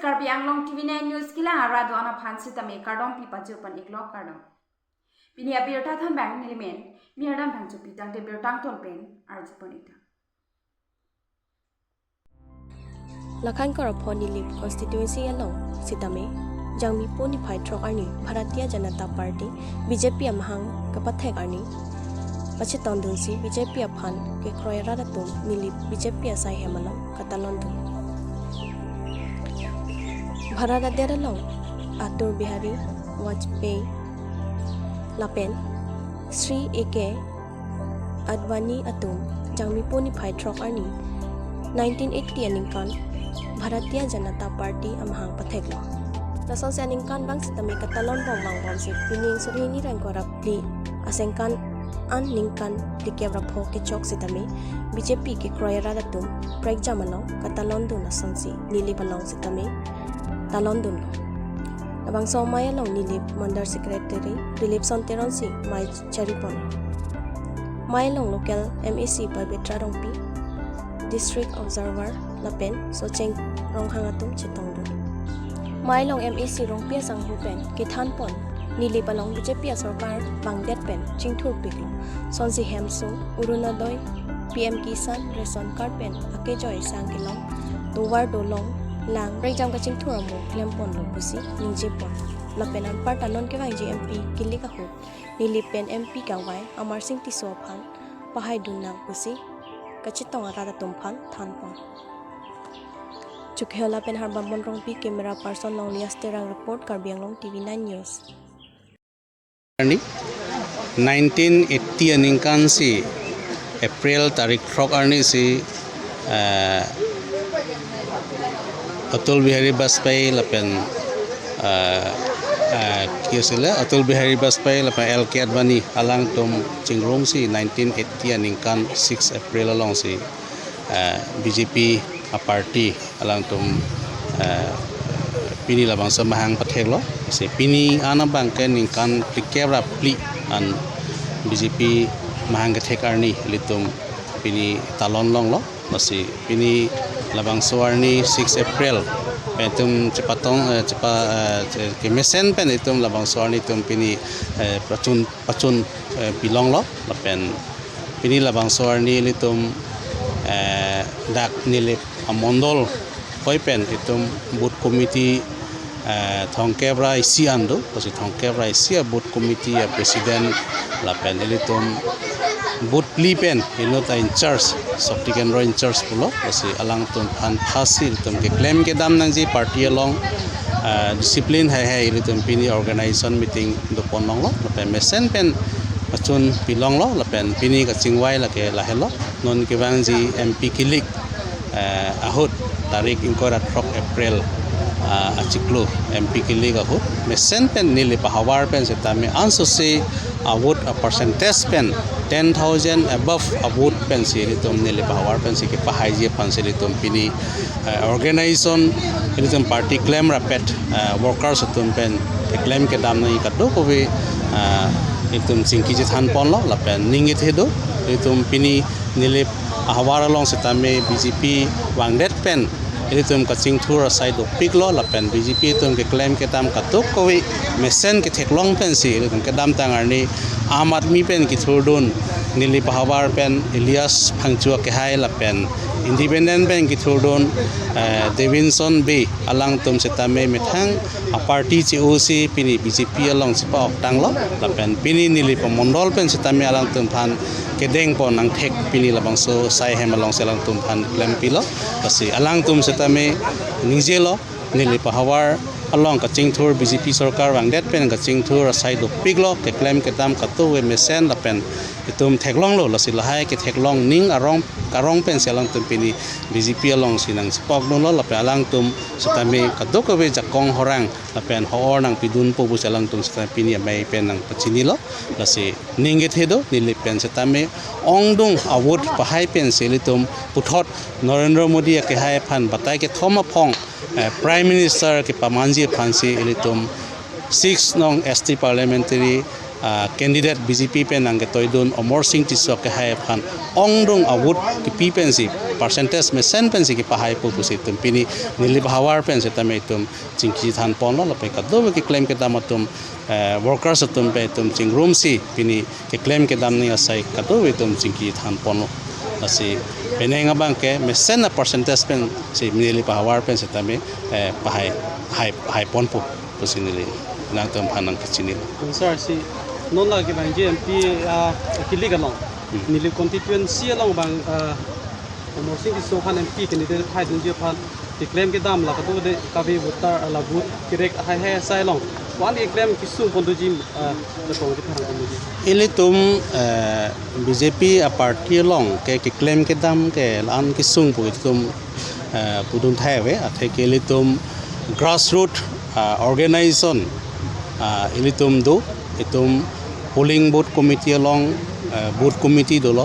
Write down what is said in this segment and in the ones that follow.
Karbi Anglong Tv9 news kila arado ana phansi tame kardom pi pajo pan iklok kardom. Pini abirta than bang milimen miradam bangjo pitang de birtang ton pen arju panita. Lakhan Karaponi Lip constituency along Sitame Jangmi Poni Paitrok Arni Bharatiya Janata Party BJP Amhang Kapathek Arni Pachiton Dunsi BJP Aphan ke Kroyera Ratum Nilip BJP Asai Hemalong Katalondu Bharata Deralong Atur Bihari Wajpayee Lapen Sri Eke Advani Atum Jangmi Poni Paitrok Arni 1980 aningkan Bharatiya Janata Party Amhang Patheklo Lason se aningkan bang sitame katalon bang se pining surhini rang korapli asengkan an ningkan dikebrapho ke chok sitame BJP ke Kroyera datum prek jamalong katalon dun lason si nili balong sitame talon dun abang so maya long nilip mandar secretary Dilip Sonteron si mai charipon mai long local MAC Pavitra Rongpi District Observer Lapen Socheng Ronghangatum Chitongdu Mailong MAC Rongpia Sanghupen Kithanpon Nili Palong BJP Sarkar Bangdet Pen Chingthur Piklo Sonsi Hemsu Urunadoi PM Kisan Reson Karpen Akejoy Sangkilong Duwar Dolong Lang Rejam ka Chingthur Amu Klempon Lobusi Ninjipon Lapen Anpar Talon ke Bang MP Kilikahu Nili Pen MP Gawai Amar Singh Tisophan Pahai Dunang Busi Kachitong arada tumpan thanpon Chukheola pen harbambon rongpi camera person long liasterang report Karbi Anglong Tv9 news 1980 aningkan si April tarik trok arni si Atul Bihari Vajpayee lapen kiosile Atul Bihari Vajpayee lapen LK Advani alang tum chingrong si 1980 aningkan 6 April along si BJP party alang tum pini labang samahang patheklo si pini anabang ken ningkan tikebra pli an BJP mahang kathekarni litum pini talon long lo masi pini labang suwarni 6 April pentum cepatong ke mesen pen itum labang suwarni tum pini pacun bilong lo lapen pini labang suwarni litum dak nilip amondol koipen itum boot committee thongkebra isi ando pasi thongkebra isi boot committee president lapen ilitum boot lipen inota in charge soptiken ro in charge pulo pasi alang tum phan phasil tum ke claim ke dam nang ji party along discipline hai ilitum pini organization meeting do ponong lo lapen mesen pen pachun pilong lo lapen pini ka chingwai la ke lahelo non ke bang ji MP kilik ahut tarik ingkora 3 April achiklo MP kilik ahut mesen pen nili pahawar pen setame anso se awut a percentage pen 10,000 above awut pen silitum nili pahawar pen se ke pahai je pan silitum pini organization ilitum party claim rapet workers tum pen claim ke dam nai kaddo kowe itum singki je than pon lo lapen ningit hedo itum pini nilip ahwar along setame BJP wangdet pen itum kaching thur side of piklo lapen BJP itum ke claim ke tam katuk kowi mesen ke theklong pen si itum ke dam tangarni aam admi pen ki thurdun nilip ahwar pen Elias phangchua ke hai lapen independent pen ki thurdun Devinson B alang tum setame methang a party COC pini BJP along sipa oktang lo lapen pini nilip mondol pen setame alang tum phan kedeng pon ang thek pini labang so sai hem along selang tum phan klem pilo pasi alang tum setame ningzelo nili pahawar along ka chingthur BJP sarkar wangdet pen ka chingthur side of piglo ke klem ke dam ka to we mesen lapen itum theklong lo lasi lahai ke theklong ning arong karong pen selang tum pini BJP along sinang spok no lo lapen alang tum setame ka do ko we jakong horang lapen hoor nang pidun po bu selang tum setame pini mai pen nang pachini lo lasi ningit hedo nili pen setame ongdung awut pahai pen selitum puthot Narendra Modi ke hai phan batai ke thoma phong Prime Minister ke pamanji phansi ilitum 6 nong ST parliamentary candidate BJP pen angge toidun Omor Singh tisok ke hai phan ongdong awut ki pi pensi percentage me sen pensi ki pahai pu pusi tum pini nili bahawar pensi tame tum chingki than pon lo pe ka do ki claim ke dam tum workers tum pe tum ching room si pini ke claim ke dam ni asai ka do tum chingki than pon lo asi penenga bangke me sen percentage pen si nili bahawar pensi tame pahai hai pon pu pusi nili nang tum phanang kichini sir si non la ke bang MP kili ka long nili constituency long bang Omor Singh so khan MP candidate phai dun je phan ti claim ke dam la ka tu de ka be voter la vote kirek hai sai long wan e claim ki sum pon du ji de ko ji phang pon du ji ili tum BJP a party long ke claim ke dam ke an ki sung pu tum pudun thai ve a the ke li tum grassroots organization ili tum do itum polling booth committee along booth committee dolo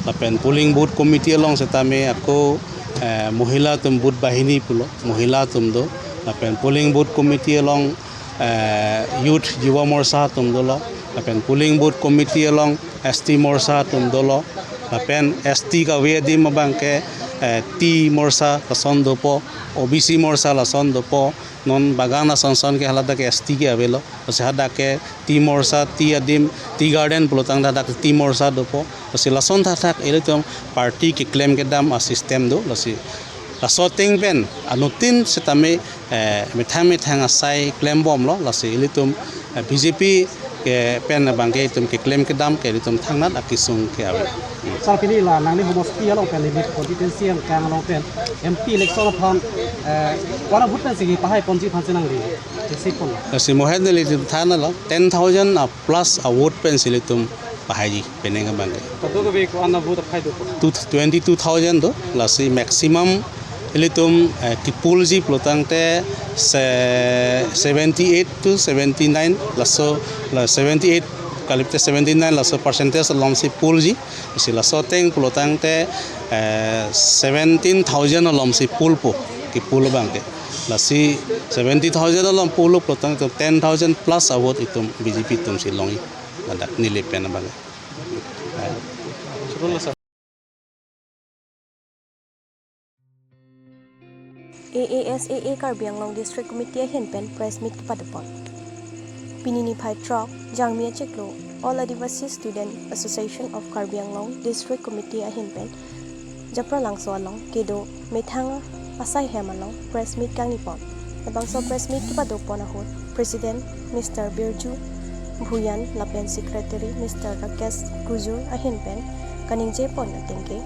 lapen polling booth committee along setame ako mohila tum booth bahini pulo mohila tum do lapen polling booth committee along youth jiwa morsa tum dolo lapen polling booth committee along ST morsa tum dolo lapen ST ka wedi mabangke T morsa lason dopo OBC morsa lason dopo non bagana sonson ke halada ke ST ke avelo se hada ke T morsa T adim T garden plotang da T morsa dopo se lason tha thak elitom party ke claim ke dam a system do lasi lasoting pen anutin setame methang asai claim bom lo lasi elitom BJP ke pen bangke itum ke claim ke dam ke elitom thangnat akisung ke ave sal pini la nang ni homos pi long pen ni constituency ang kang long pen MP election phan wana vote pen sigi pahai pon ji phan senang ri se pon lasi mohed ni litum thana lo 10,000 plus a vote pen silitum pahaji penenga bangke to do be ko ana vote phai do 22,000 do lasi maximum elitum kipulji plotangte 78 to 79 laso 78 kalipte 79 laso percentage lomsi pulji si laso teng plotangte 17,000 lomsi pulpo ki pul bangte lasi 70,000 lom pulu plotang to 10,000 plus awot itum BJP tum si longi adak nilip pen bangke AASAA Karbi Anglong District Committee Henpen Press Meet Padapon Pinini Phai Trok Jangmia Cheklo All Adivasi Student Association of Karbi Anglong District Committee Henpen Japra Langso Along Kedo Methanga Asai Hemalong Press Meet Kangnipon Nabangso Press Meet Padopon Ahot President Mr. Birju Bhuyan Lapen Secretary Mr. Rakesh Gujur Henpen Kaningje Pon Atengke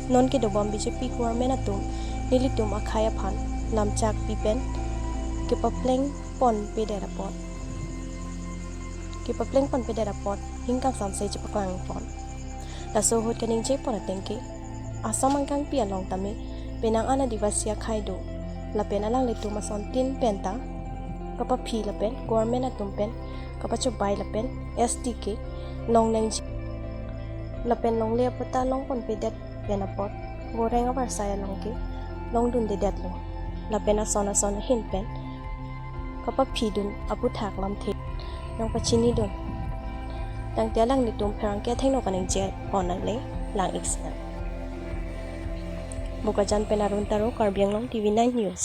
Non Kedo Bom BJP Government Atum Nilitum akhaya phan lamchak pipen kipapleng pon pederapot hingkang samsai chapaklang pon laso hot kaning je pon atengke asamangkang pi along tame penang ana divasya khaido lapen alang litum ason tin penta kapa phi lapen government atum pen kapa chobai lapen STK long nang lapen long le pata long pon pedet penapot goreng abar saya longke long dun de det lo la pena sona hin pen kapa phi dun apu thak lam the nang pachini dun tang te lang ni tum pherang ke thaino kaning je on le lang exam bokajan penarun taro Karbi Anglong TV9 News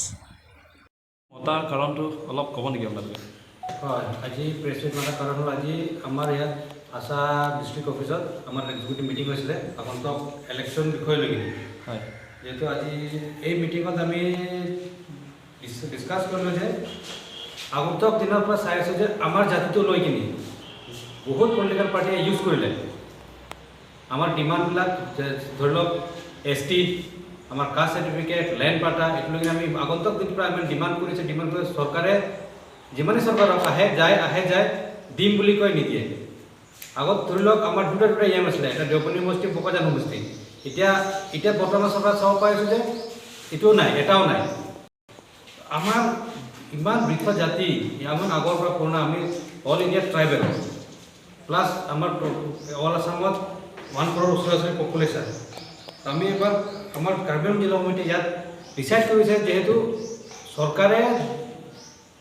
মতাৰ কাৰণটো অলপ ক'ব নেকি আপোনালোকে হয় আজি press meat মতাৰ কাৰণ হ'ল আজি আমাৰ ইয়াত আশা ডিষ্ট্ৰিক্ট অফিচত আমাৰ এক্সিকিউটিভ মিটিং হৈছিলে আগন্তুক ইলেকশ্যন বিষয় লৈ হয় যেহেতু আজি এই মিটিঙত আমি ডিছকাছ কৰিলোঁ যে আগন্তুক দিনৰ পৰা চাই আছোঁ যে আমাৰ জাতিটো লৈ কিনি বহুত পলিটিকেল পাৰ্টিয়ে ইউজ কৰিলে আমাৰ ডিমাণ্ডবিলাক ধৰি লওক ST আমাৰ কাষ্ট চাৰ্টিফিকেট লেণ্ড পাটা এইটো লৈ আমি আগন্তুক দিনৰ পৰা আমি ডিমাণ্ড কৰি চৰকাৰে যিমানে চৰকাৰক আহে যায় দিম বুলি কৈ নিদিয়ে আগত ধৰি লওক আমাৰ দুটা ইয়াম আছিলে এটা দেওপনী সমষ্টি বকজান সমষ্টি এতিয়া বৰ্তমান চৰকাৰ চাব পাৰিছোঁ যে এইটোও নাই এটাও নাই আমাৰ ইমান বৃহৎ জাতি ইমান আগৰ পৰা পুৰণা আমি অল ইণ্ডিয়া ট্ৰাইবেল প্লাছ আমাৰ অল আছামত 1 crore ওচৰা-ওচৰি পপুলেশ্যন আমি এবাৰ আমাৰ কাৰ্বি আংলং জিলা সমিতি ইয়াত ডিচাইড কৰিছে যেহেতু চৰকাৰে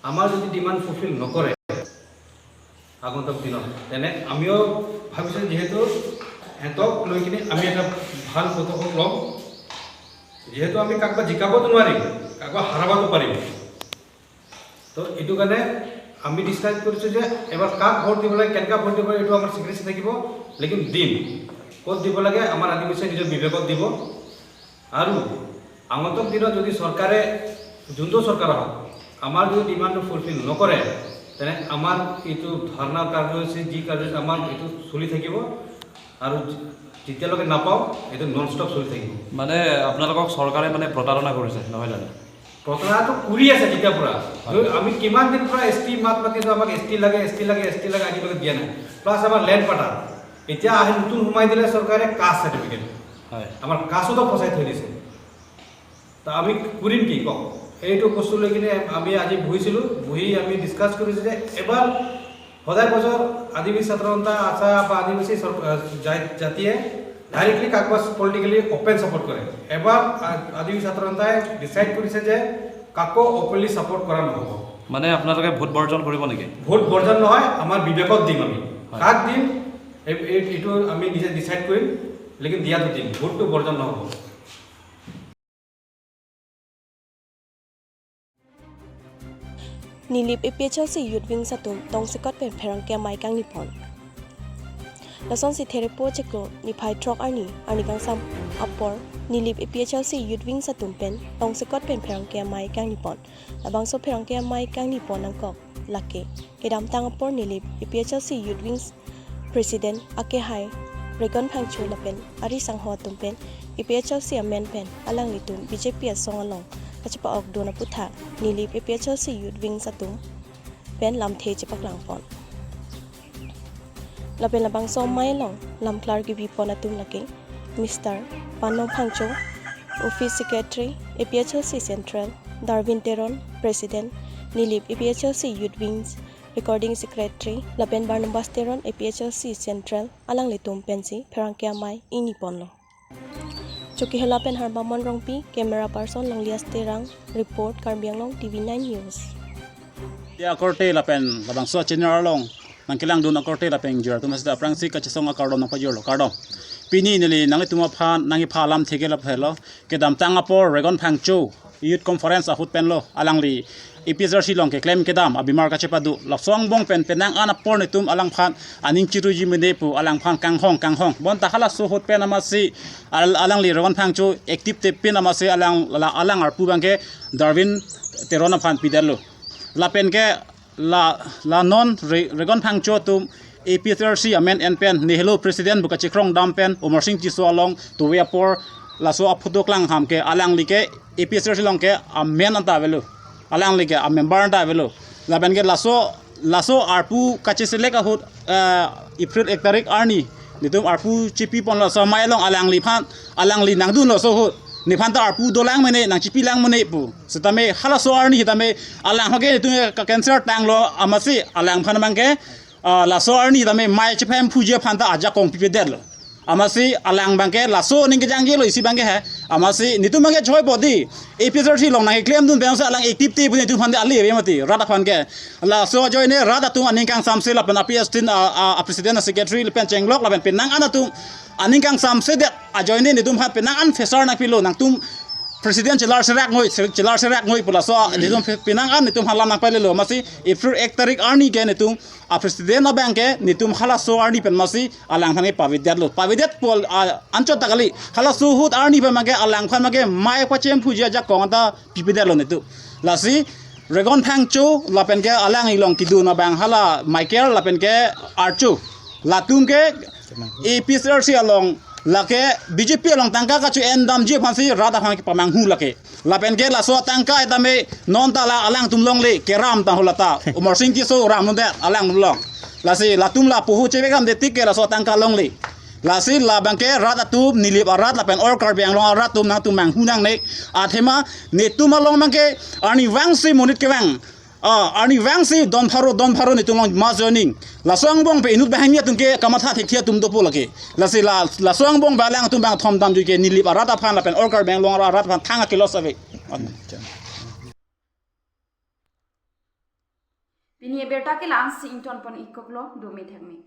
আমাৰ যদি ডিমাণ্ড ফুলফিল নকৰে আগন্তুক দিনত তেনে আমিও ভাবিছোঁ যিহেতু সিহঁতক লৈ কিনে আমি এটা ভাল পদক্ষেপ ল'ম যিহেতু আমি কাকবা জিকাবতো নোৱাৰিম কাকবা হাৰাবতো পাৰিম তো এইটো কাৰণে আমি ডিছকাছ কৰিছোঁ যে এবাৰ কাক ভোট দিব লাগে কেনেকুৱা ভোট দিব লাগে এইটো আমাৰ চিক্ৰেচি থাকিব লেকিন দিম ক'ত দিব লাগে আমাৰ আদিবাসীয়ে নিজৰ বিবেকত দিব আৰু আগন্তুক দিনত যদি চৰকাৰে যোনটো চৰকাৰ হওক আমাৰ যদি ডিমাণ্ডটো ফুলফিল নকৰে তেনে আমাৰ এইটো ধৰ্ণা কাৰ্যসূচী যি কাৰ্যসূচী আমাৰ এইটো চলি থাকিব আৰু যেতিয়ালৈকে নাপাওঁ এইটো নন ষ্টপ চলি থাকিব মানে আপোনালোকক চৰকাৰে মানে প্ৰতাৰণা কৰিছে নহয় জানো প্ৰতাৰণাটো কৰি আছে তেতিয়াৰ পৰা আমি কিমান দিন পৰা এছ টি মাত মাতিছোঁ আমাক এছ টি লাগে আজিলৈকে দিয়া নাই প্লাছ আমাৰ লেণ্ড পাটা এতিয়া আহি নতুন সোমাই দিলে চৰকাৰে কাষ্ট চাৰ্টিফিকেট হয় আমাৰ কাষ্টতো ফচাই থৈ দিছে তা আমি কৰিম কি কওক এইটো বস্তু লৈ কিনে আমি আজি বহি আমি ডিছকাছ কৰিছোঁ যে এবাৰ সদায় বছৰ আদিবাসী ছাত্ৰ সন্থা আশা বা আদিবাসী জাতিয়ে ডাইৰেক্টলি কাকবাজ পলিটিকেলি অপেন ছাপোৰ্ট কৰে এবাৰ আদিবাসী ছাত্ৰ সন্থাই ডিচাইড কৰিছে যে কাকো অপেনলি ছাপোৰ্ট কৰা নহ'ব মানে আপোনালোকে ভোট বৰ্জন কৰিব নেকি ভোট বৰ্জন নহয় আমাৰ বিবেকত দিম আমি কাক দিম এইটো আমি নিজে ডিচাইড কৰিম লেকিন দিয়াটো দিম ভোটটো বৰ্জন নহ'ব Nilip APHLC Youth Wing Satum Tong Sikot Pen Perang Kia Mai Kang Nipon. Lason si Therepo Cheklo ni Pai Trok Arni Kang Sam Apor Nilip APHLC Youth Wing Satum Pen Tong Sikot Pen Perang Kia Mai Kang Nipon. Abang so Perang Kia Mai Kang Nipon Nangkok Lake Kedam Tang Apor Nilip APHLC Youth Wings President Ake Hai Regon Pangchu Lapen Ari Sangho Tumpen APHLC Amen Pen Alang Litum BJP Song Along Kachapa og dona putha Nilip APHLC Youth Wing Satum pen lam the chipak lang pon lapen labang som mai long lam klar gi bi pon atum lake Mr. Panom Phangcho Office Secretary APHLC Central Darwin Teron President Nilip APHLC Youth Wings Recording Secretary Lapen Barnabas Teron APHLC Central alang litum pensi Perangkia Mai ini pon lo Choki helapen harba monrongpi camera person long lias terang report Karbi Anglong Tv9 News. Ya korte lapen labang so general long nang kilang dun korte lapen jur tu masda prangsi ka chisong akardom na pajur lo kardom. Pini nili nangi tuma phan nangi phalam thege la phelo ke dam tangapor Regon Phangcho youth conference ahut pen lo alangli EPSRC long ke claim kedam abimar ka chepadu lapsong bong pen penang ana por ni tum alang phan aning chiruji menepu alang phan kanghong bon takhala so hot pen amasi alang li Regon Phangcho active te pen amasi alang arpu bangke Darwin Terona phan pidalo la pen ke la non Regon Phangcho tum APSRC amen en pen ni hello president buka chikrong dam pen omorsing chi so along to we por la so aphudo klang ham ke alang li ke APSRC long ke amen anta velu alang like a member anta velo laben ke laso arpu kache selek ahut April 1 tarik arni nitum arpu chipi pon la so mai long alang li nangdun lo so hut ni phan ta arpu dolang mene nang chipi lang mene pu setame hala so arni hitame alang hoge tu ka cancer tang lo amasi alang phan mangke la so arni tame mai chipem phuje phan ta aja kong pipe del amasi alang bangke laso ninge jangge lo isi bangke ha amasi nitu bangke choi bodi APSRC long nang claim dun bangsa alang active te bune tu phande ali remati rada phan ke laso join ne rada tu aning kang samse la pen APS tin a president secretary le pen chenglok la pen nang ana tu aning kang samse de a join ne nitum phan pen nang an fesar na pilo nang tum Presiden cilar serak ngoi pula so nitum pinang an nitum halam nak pale lo masi April 1 tarik arni ke nitum a presiden na bank ke nitum hala so arni pen masi alang phan pavidet pol ancho takali hala so hut arni pen mage alang phan mage mai kwa chem phujia ja kongata pipidel lo nitu lasi Regon Phangcho lapen ke alang ilong kidu na bang hala Michael lapen ke archu latum ke APSRC along lake BJP along tangka ka chu endam je phansi rada phang ki pamang hu lake lapen ke la so tangka etame non ta la alang tumlong le keram ta holata umor sing ti so ram non de alang tumlong lasi latum la puhu chebe kam de tik ke la so tangka long le lasi la bangke rada tu nilip arat lapen or Karbi Anglong arat tum nang tumang hu nang ne athema ne tumalong mangke ani wangsi monit ke wang ani wangsi don pharo ni tumong ma joining la soang bong pe inut bahania tungke kamatha thikthia tum do polake lasi la soang bong balang tum bang thom dam ju ke nilip arata phan la pen or Karbi Anglong arat phan thanga kilo sabe Bini berta ke lang si inton pon ikok lo do mi thak mi.